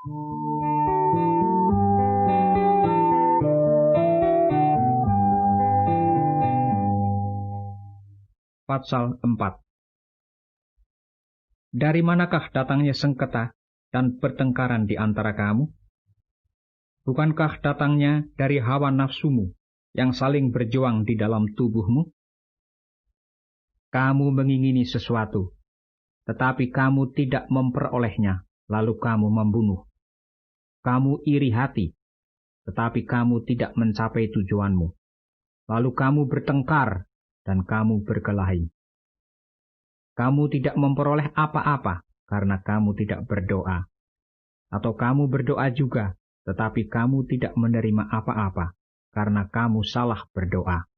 Pasal 4. Dari manakah datangnya sengketa dan pertengkaran di antara kamu? Bukankah datangnya dari hawa nafsumu yang saling berjuang di dalam tubuhmu? Kamu mengingini sesuatu, tetapi kamu tidak memperolehnya, lalu kamu membunuh. Kamu iri hati, tetapi kamu tidak mencapai tujuanmu. Lalu kamu bertengkar, dan kamu berkelahi. Kamu tidak memperoleh apa-apa karena kamu tidak berdoa. Atau kamu berdoa juga, tetapi kamu tidak menerima apa-apa karena kamu salah berdoa.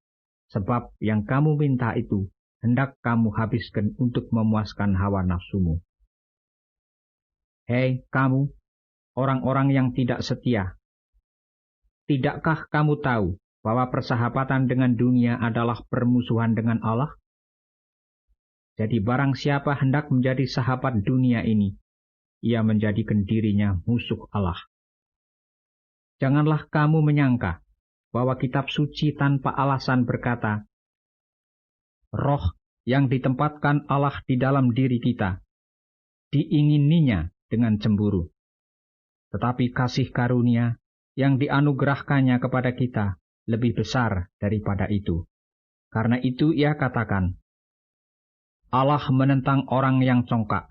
Sebab yang kamu minta itu hendak kamu habiskan untuk memuaskan hawa nafsumu. Hei kamu, orang-orang yang tidak setia, tidakkah kamu tahu bahwa persahabatan dengan dunia adalah permusuhan dengan Allah? Jadi barang siapa hendak menjadi sahabat dunia ini, ia menjadikan dirinya musuh Allah. Janganlah kamu menyangka bahwa kitab suci tanpa alasan berkata, roh yang ditempatkan Allah di dalam diri kita, diingininya dengan cemburu. Tetapi kasih karunia yang dianugerahkannya kepada kita lebih besar daripada itu. Karena itu ia katakan, Allah menentang orang yang congkak,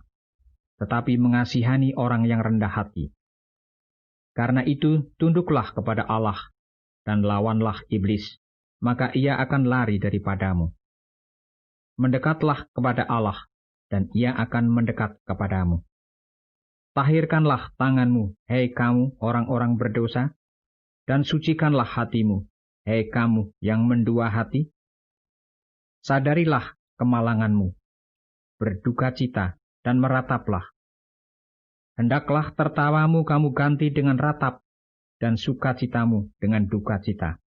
tetapi mengasihani orang yang rendah hati. Karena itu tunduklah kepada Allah, dan lawanlah iblis, maka ia akan lari daripadamu. Mendekatlah kepada Allah, dan ia akan mendekat kepadamu. Tahirkanlah tanganmu, hei kamu orang-orang berdosa, dan sucikanlah hatimu, hei kamu yang mendua hati. Sadarilah kemalanganmu, berduka cita, dan merataplah. Hendaklah tertawamu kamu ganti dengan ratap, dan sukacitamu dengan duka cita.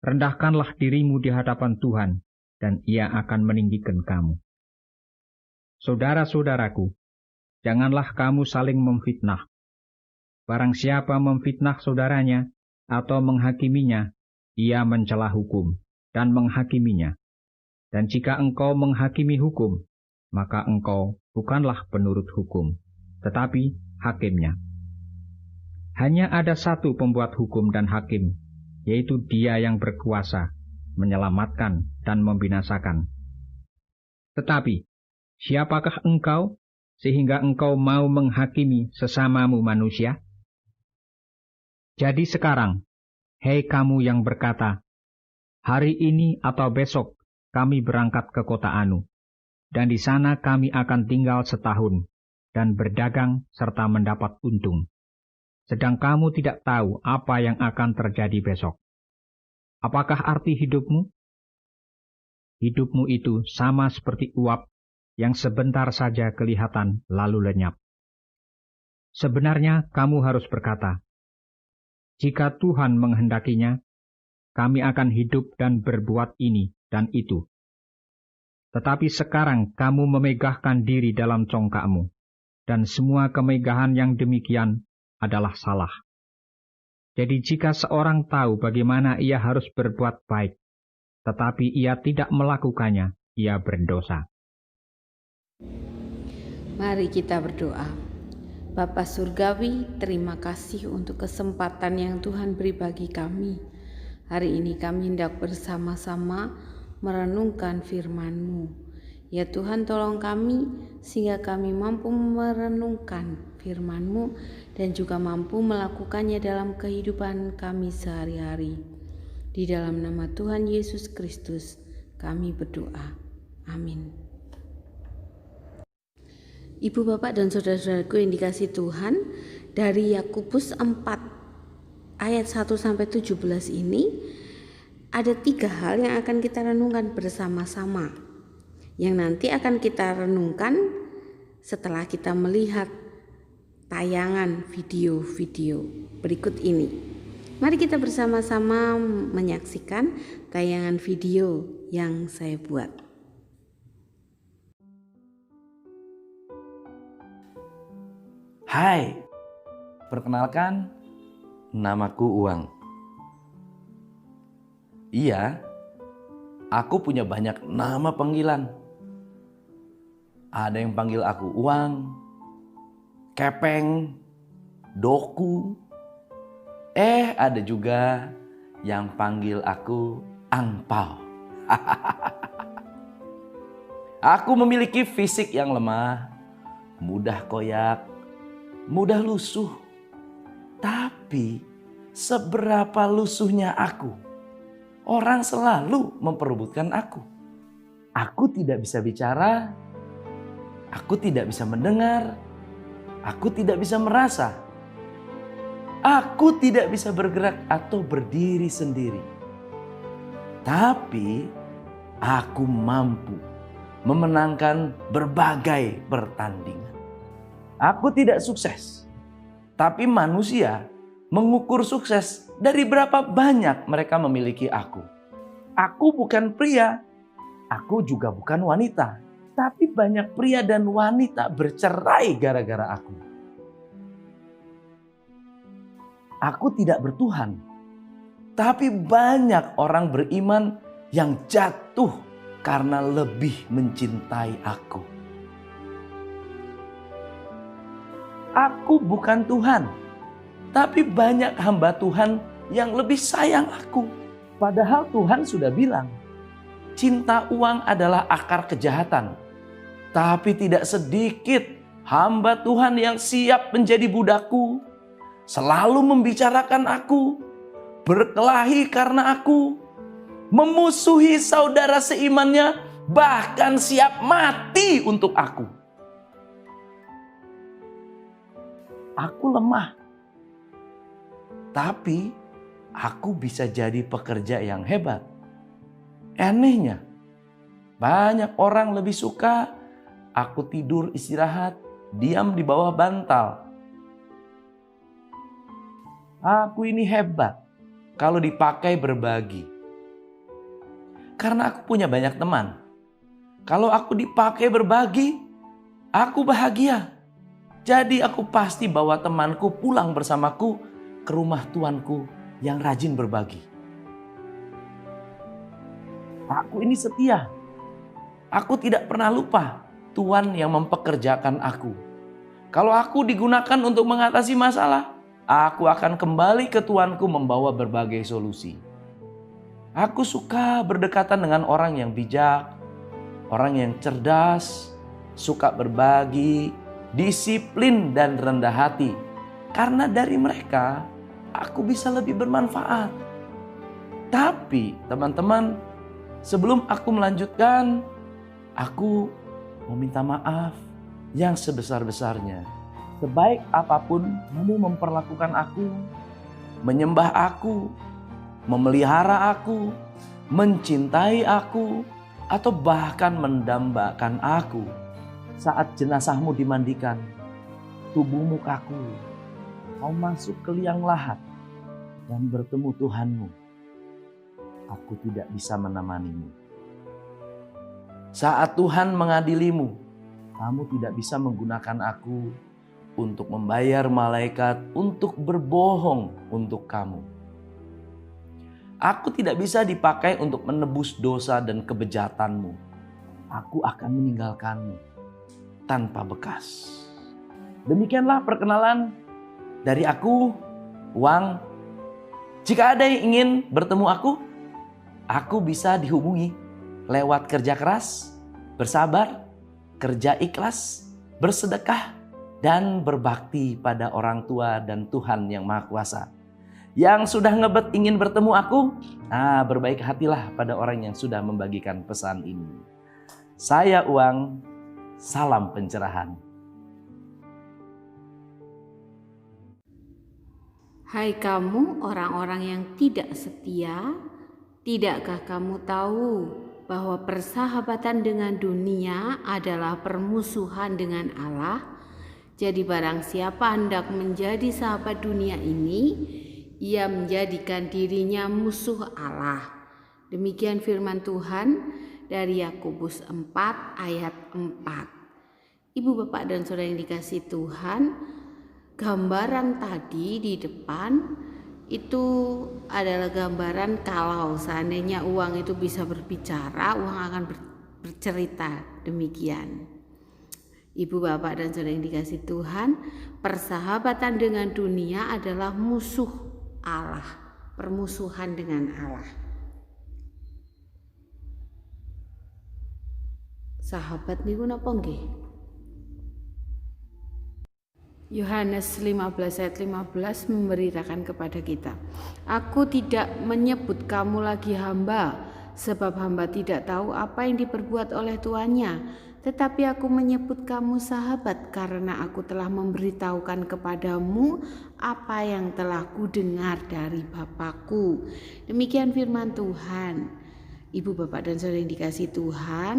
Rendahkanlah dirimu di hadapan Tuhan, dan ia akan meninggikan kamu. Saudara-saudaraku, janganlah kamu saling memfitnah. Barang siapa memfitnah saudaranya, atau menghakiminya, ia mencela hukum, dan menghakiminya. Dan jika engkau menghakimi hukum, maka engkau bukanlah penurut hukum, tetapi hakimnya. Hanya ada satu pembuat hukum dan hakim, yaitu Dia yang berkuasa, menyelamatkan dan membinasakan. Tetapi, siapakah engkau, sehingga engkau mau menghakimi sesamamu manusia? Jadi sekarang, hei kamu yang berkata, hari ini atau besok kami berangkat ke kota Anu, dan di sana kami akan tinggal setahun, dan berdagang serta mendapat untung. Sedang kamu tidak tahu apa yang akan terjadi besok. Apakah arti hidupmu? Hidupmu itu sama seperti uap yang sebentar saja kelihatan lalu lenyap. Sebenarnya kamu harus berkata, jika Tuhan menghendakinya, kami akan hidup dan berbuat ini dan itu. Tetapi sekarang kamu memegahkan diri dalam congkakmu, dan semua kemegahan yang demikian adalah salah. Jadi jika seorang tahu bagaimana ia harus berbuat baik, tetapi ia tidak melakukannya, ia berdosa. Mari kita berdoa. Bapa Surgawi, terima kasih untuk kesempatan yang Tuhan beri bagi kami. Hari ini kami hendak bersama-sama merenungkan firman-Mu. Ya Tuhan, tolong kami sehingga kami mampu merenungkan firman-Mu dan juga mampu melakukannya dalam kehidupan kami sehari-hari. Di dalam nama Tuhan Yesus Kristus kami berdoa. Amin. Ibu, Bapak, dan saudara-saudaraku yang dikasihi Tuhan, dari Yakobus 4 ayat 1-17 ini ada 3 hal yang akan kita renungkan bersama-sama, yang nanti akan kita renungkan setelah kita melihat tayangan video-video berikut ini. Mari kita bersama-sama menyaksikan tayangan video yang saya buat. Hai, Perkenalkan, namaku Uang. Iya, aku punya banyak nama panggilan. Ada yang panggil aku Uang, Kepeng, Doku. Ada juga yang panggil aku Angpao. Aku memiliki fisik yang lemah, mudah koyak, mudah lusuh. Tapi seberapa lusuhnya aku, orang selalu memperebutkan aku. Aku tidak bisa bicara, aku tidak bisa mendengar, aku tidak bisa merasa. Aku tidak bisa bergerak atau berdiri sendiri. Tapi aku mampu memenangkan berbagai pertandingan. Aku tidak sukses, tapi manusia mengukur sukses dari berapa banyak mereka memiliki aku. Aku bukan pria, aku juga bukan wanita. Tapi banyak pria dan wanita bercerai gara-gara aku. Aku tidak bertuhan, tapi banyak orang beriman yang jatuh karena lebih mencintai aku. Aku bukan Tuhan, tapi banyak hamba Tuhan yang lebih sayang aku. Padahal Tuhan sudah bilang, cinta uang adalah akar kejahatan. Tapi tidak sedikit hamba Tuhan yang siap menjadi budakku, selalu membicarakan aku, berkelahi karena aku, memusuhi saudara seimannya, bahkan siap mati untuk aku. Aku lemah, tapi aku bisa jadi pekerja yang hebat. Anehnya, banyak orang lebih suka aku tidur istirahat, diam di bawah bantal. Aku ini hebat kalau dipakai berbagi. Karena aku punya banyak teman. Kalau aku dipakai berbagi, aku bahagia. Jadi aku pasti bawa temanku pulang bersamaku ke rumah tuanku yang rajin berbagi. Aku ini setia. Aku tidak pernah lupa Tuhan yang mempekerjakan aku. Kalau aku digunakan untuk mengatasi masalah, aku akan kembali ke tuanku membawa berbagai solusi. Aku suka berdekatan dengan orang yang bijak, orang yang cerdas, suka berbagi, disiplin dan rendah hati. Karena dari mereka, aku bisa lebih bermanfaat. Tapi teman-teman, sebelum aku melanjutkan, aku mau minta maaf yang sebesar-besarnya. Sebaik apapun kamu memperlakukan aku, menyembah aku, memelihara aku, mencintai aku, atau bahkan mendambakan aku, saat jenazahmu dimandikan, tubuhmu kaku, kau masuk ke liang lahat dan bertemu Tuhanmu, aku tidak bisa menemanimu. Saat Tuhan mengadilimu, kamu tidak bisa menggunakan aku untuk membayar malaikat untuk berbohong untuk kamu. Aku tidak bisa dipakai untuk menebus dosa dan kebejatanmu. Aku akan meninggalkanmu tanpa bekas. Demikianlah perkenalan dari aku, Uang. Jika ada yang ingin bertemu aku bisa dihubungi lewat kerja keras, bersabar, kerja ikhlas, bersedekah, dan berbakti pada orang tua dan Tuhan yang Maha Kuasa. Yang sudah ngebet ingin bertemu aku, berbaik hatilah pada orang yang sudah membagikan pesan ini. Saya Uang, salam pencerahan. Hai kamu orang-orang yang tidak setia, tidakkah kamu tahu bahwa persahabatan dengan dunia adalah permusuhan dengan Allah? Jadi barang siapa hendak menjadi sahabat dunia ini, ia menjadikan dirinya musuh Allah. Demikian firman Tuhan dari Yakobus 4 ayat 4. Ibu, bapak, dan saudara yang dikasihi Tuhan, Gambaran tadi di depan itu adalah gambaran kalau seandainya uang itu bisa berbicara, uang akan bercerita demikian. Ibu, bapak, dan saudara yang dikasih Tuhan, persahabatan dengan dunia adalah musuh Allah, permusuhan dengan Allah. Sahabat niku napa nggih? Yohanes 15 ayat 15 memberitakan kepada kita, aku tidak menyebut kamu lagi hamba, sebab hamba tidak tahu apa yang diperbuat oleh tuannya, tetapi aku menyebut kamu sahabat, karena aku telah memberitahukan kepadamu apa yang telah kudengar dari Bapakku. Demikian firman Tuhan. Ibu, bapak, dan saudara yang dikasih Tuhan,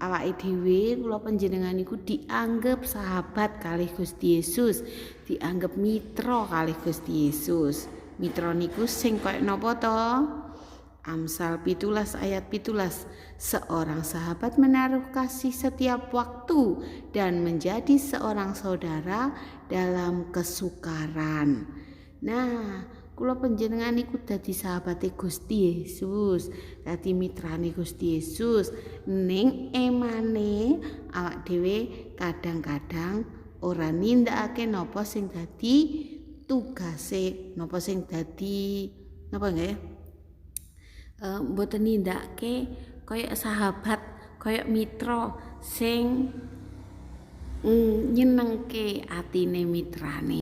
awake dhewe kula panjenengan niku dianggap sahabat kalih Gusti Yesus, dianggap mitra kalih Gusti Yesus. Mitra niku sing koyo napa to? Amsal 17 ayat 17, seorang sahabat menaruh kasih setiap waktu dan menjadi seorang saudara dalam kesukaran. Nah, kula panjenengan niku dadi sahabate Gusti Yesus, dadi mitrane Gusti Yesus. Ning emane awak dhewe kadang-kadang ora nindakake napa sing dadi tugase, napa sing dadi napa nggih? Mboten nindakake kaya sahabat, kaya mitra sing nyenengke atine mitrane.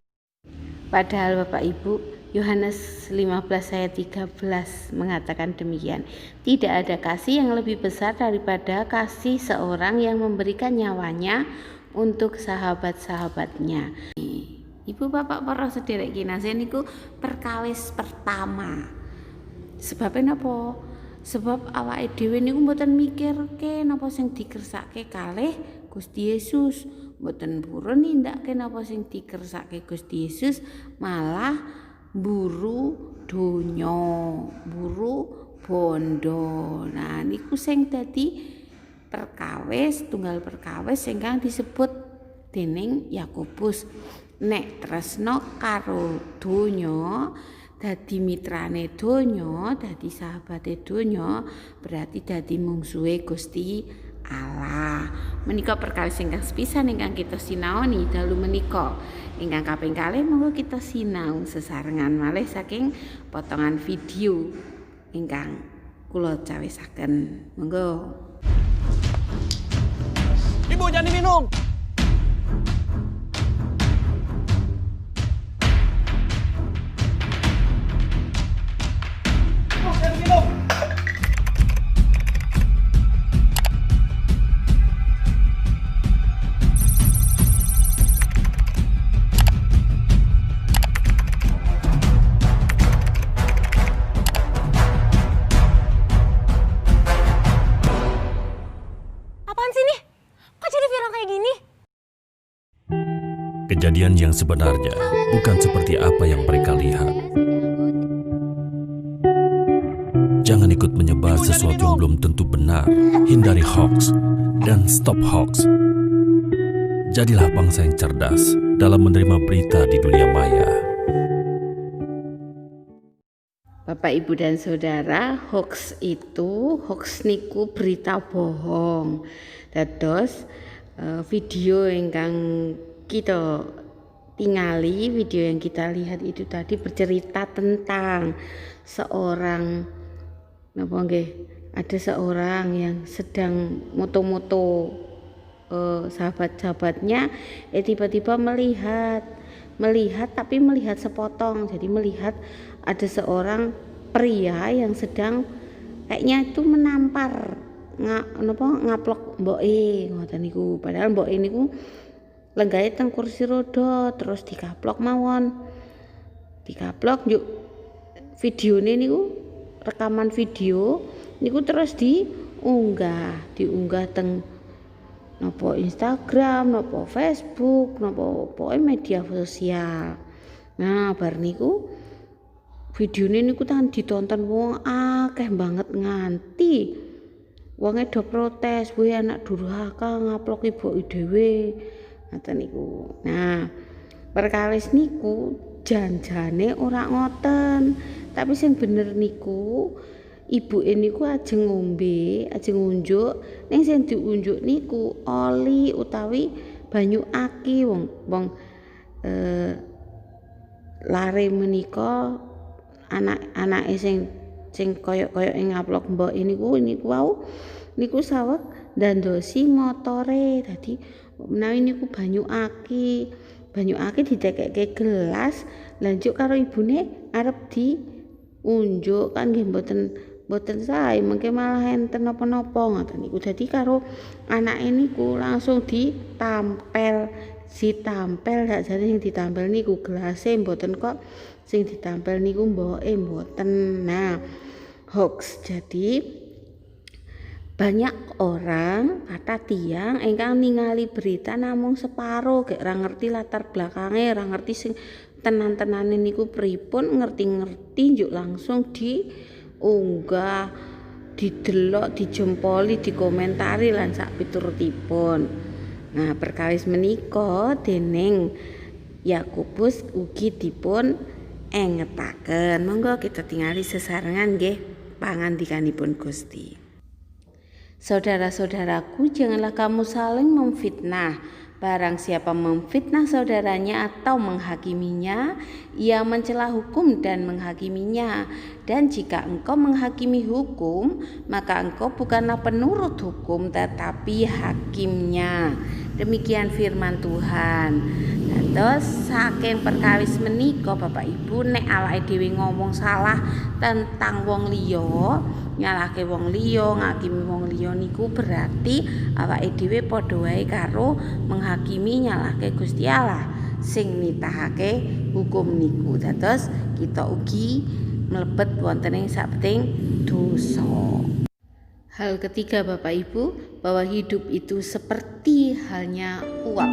Padahal Bapak Ibu, Yohanes 15 ayat 13 mengatakan demikian. Tidak ada kasih yang lebih besar daripada kasih seorang yang memberikan nyawanya untuk sahabat-sahabatnya. Ibu, bapak, para sederek kinasih niku perkawis pertama. Sebabnya napa? Sebab awake dhewe niku mboten mikirke napa sing dikersake kalih Gusti Yesus, mboten purun nindakake napa sing dikersake Gusti Yesus, malah buru donya, buru bondo. Nah niku sing dadi perkawis, tunggal perkawis ingkang disebut dening Yakobus, nek tresno karo donya, dadi mitrane donya, dadi sahabate donya, berarti dadi mungsuhe Gusti Allah. Menika perkawis ingkang sepisan ingkang kita sinaoni dalu menika. Ingkang kaping kalih monggo kita sinau sesarengan malih saking potongan video ingkang kula cawisaken. Monggo. Ibu, jangan diminum. Kejadian yang sebenarnya bukan seperti apa yang mereka lihat. Jangan ikut menyebar sesuatu yang belum tentu benar. Hindari hoax dan stop hoax. Jadilah bangsa yang cerdas dalam menerima berita di dunia maya. Bapak, Ibu, dan Saudara, hoax niku berita bohong. Dados video ingkang kita tingali, video yang kita lihat itu tadi bercerita tentang seorang ada seorang yang sedang moto-moto sahabat-sahabatnya, tiba-tiba melihat tapi melihat sepotong. Jadi melihat ada seorang pria yang sedang kayaknya itu menampar ngaplok mboke ngoten niku. Padahal mboke niku lenggahe teng kursi roda, terus dikaplok mawon. Dikaplok yuk videone niku, rekaman video niku terus diunggah teng napa Instagram, napa Facebook, napa pokoke media sosial. Nah, bar niku videone niku tan ditonton wong akeh banget nganti wonge do protes, "Weh anak durhaka ngaplok ibuke dhewe." Ngoten niku. Nah, Perkawis niku janjane ora ngoten, tapi sing bener niku ibuke niku ajeng ngombe, ajeng unjuk, ning sing diunjuk niku oli utawi banyu aki wong lare menika anak-anake sing koyok-koyok ngaplok mbok niku wau niku saweg ndandosi motore. Dadi menawi niku banyu aki ditekekke gelas, lanjut karo ibune arep diunjuk kan nggih mboten sae, mengke malah enten napa-napa ngoten niku. Dadi karo anake niku langsung ditampel sakjane sing ditampel niku gelase, mboten kok sing ditampel niku mboke mboten. Nah, hoax. Jadi banyak orang kata tiang ingkang ningali berita namung separo, gek ora ngerti latar belakangnya, ora ngerti sing tenan-tenane niku pripun, ngerti-ngerti njuk langsung diunggah, didelok, dijempoli, dikomentari lan sak piturutipun. Nah, perkawis menika dening Yakobus ugi dipun engetaken. Monggo kita tingali sesarengan nggih pangandikanipun Gusti. Saudara-saudaraku, janganlah kamu saling memfitnah. Barang siapa memfitnah saudaranya atau menghakiminya, ia mencela hukum dan menghakiminya. Dan jika engkau menghakimi hukum, maka engkau bukanlah penurut hukum tetapi hakimnya. Demikian firman Tuhan. Terus saking perkawis menika Bapak Ibu, nek awake dhewe ngomong salah tentang wong liya, nyalahke wong liya, ngakimi wong liya niku berarti awake dhewe padha wae karo menghakimi nyalahke Gusti Allah sing nitahake hukum niku. Dados kita ugi mlebet wonten ing sabeting dosa. Hal ketiga Bapak Ibu, bahwa hidup itu seperti halnya uap.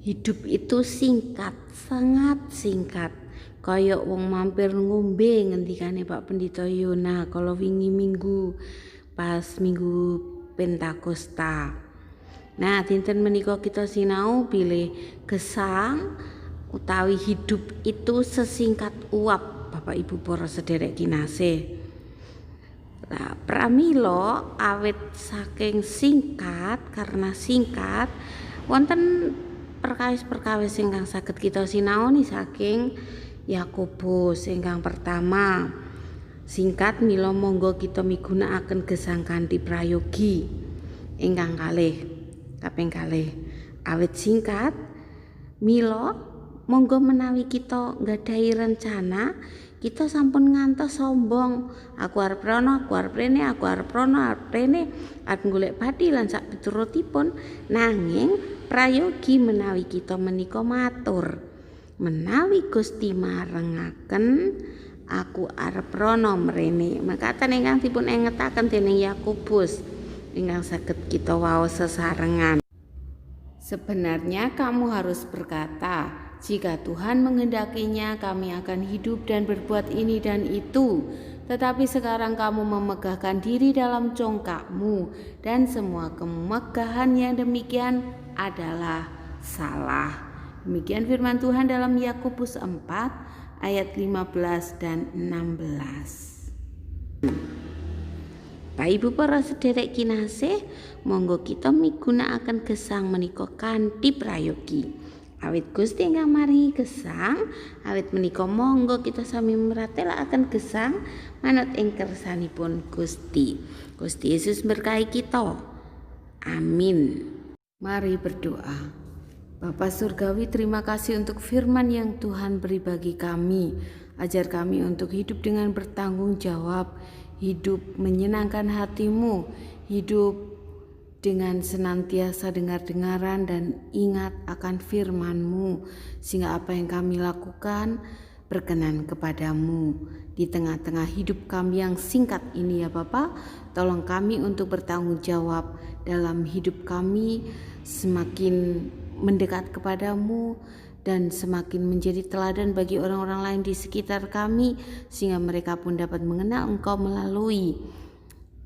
Hidup itu singkat, sangat singkat. Kayak wong mampir ngombe ngendikane Pak Pendito Yona kalau wingi minggu Pentakosta. Nah, dinten menika kita sinau bilih gesang utawi hidup itu sesingkat uap, Bapak Ibu para sederek kinasih. Nah, pramila awit saking singkat, karena singkat wonten perkawis-perkawis ingkang saged kita sinaoni saking Yakobus. Ingkang pertama, singkat mila monggo kita migunakaken gesang kanthi prayogi. Ingkang kaping kalih, awit singkat mila monggo menawi kita nggadahi rencana, kita sampun ngantos sombong, aku arep rono, aku arep rene, aku arep rono, arep rene, arep golek pati lan sak piturutipun. Nanging prayogi menawi kita menika matur, menawi Gusti marengaken aku arep rono mrene, mekaten ingkang dipun engetaken dening Yakobus ingkang saged kita waos sesarengan. Sebenarnya kamu harus berkata, jika Tuhan menghendakinya kami akan hidup dan berbuat ini dan itu. Tetapi sekarang kamu memegahkan diri dalam congkakmu, dan semua kemegahan yang demikian adalah salah. Demikian firman Tuhan dalam Yakobus 4 ayat 15 dan 16. Bapak Ibu para sederek kinasih, monggo kita migunakaken gesang menika kanthi prayogi. Awit Gusti ingkang maringi gesang, awit menika monggo kita sami mratelakaken gesang manut ing kersanipun Gusti. Gusti Yesus berkahi kita. Amin. Mari berdoa. Bapa Surgawi, terima kasih untuk firman yang Tuhan beri bagi kami. Ajar kami untuk hidup dengan bertanggung jawab, hidup menyenangkan hati-Mu, hidup dengan senantiasa dengar-dengaran dan ingat akan firman-Mu, sehingga apa yang kami lakukan berkenan kepadamu. Di tengah-tengah hidup kami yang singkat ini ya Bapa, tolong kami untuk bertanggung jawab dalam hidup kami, semakin mendekat kepadamu dan semakin menjadi teladan bagi orang-orang lain di sekitar kami, sehingga mereka pun dapat mengenal Engkau melalui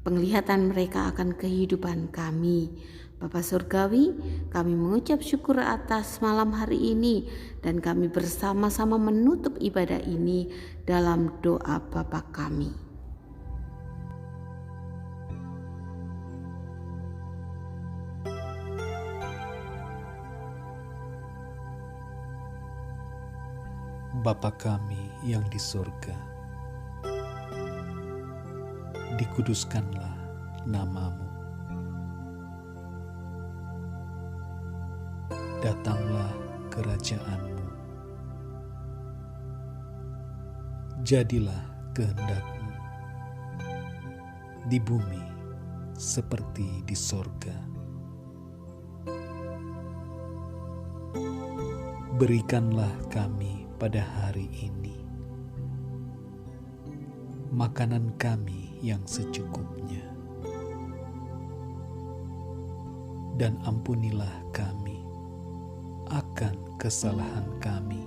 penglihatan mereka akan kehidupan kami. Bapa Surgawi, kami mengucap syukur atas malam hari ini dan kami bersama-sama menutup ibadah ini dalam doa Bapa kami. Bapa kami yang di surga, dikuduskanlah nama-Mu. Datanglah kerajaan-Mu. Jadilah kehendak-Mu di bumi seperti di sorga. Berikanlah kami pada hari ini makanan kami yang secukupnya, dan ampunilah kami akan kesalahan kami,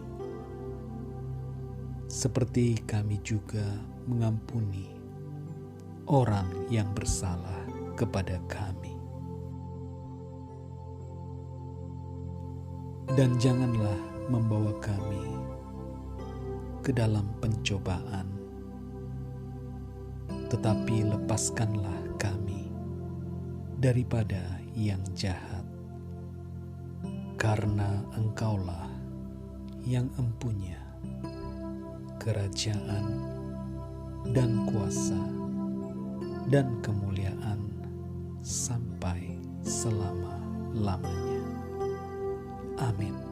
seperti kami juga mengampuni orang yang bersalah kepada kami. Dan janganlah membawa kami ke dalam pencobaan, tetapi lepaskanlah kami daripada yang jahat. Karena Engkaulah yang empunya kerajaan dan kuasa dan kemuliaan sampai selama-lamanya. Amin.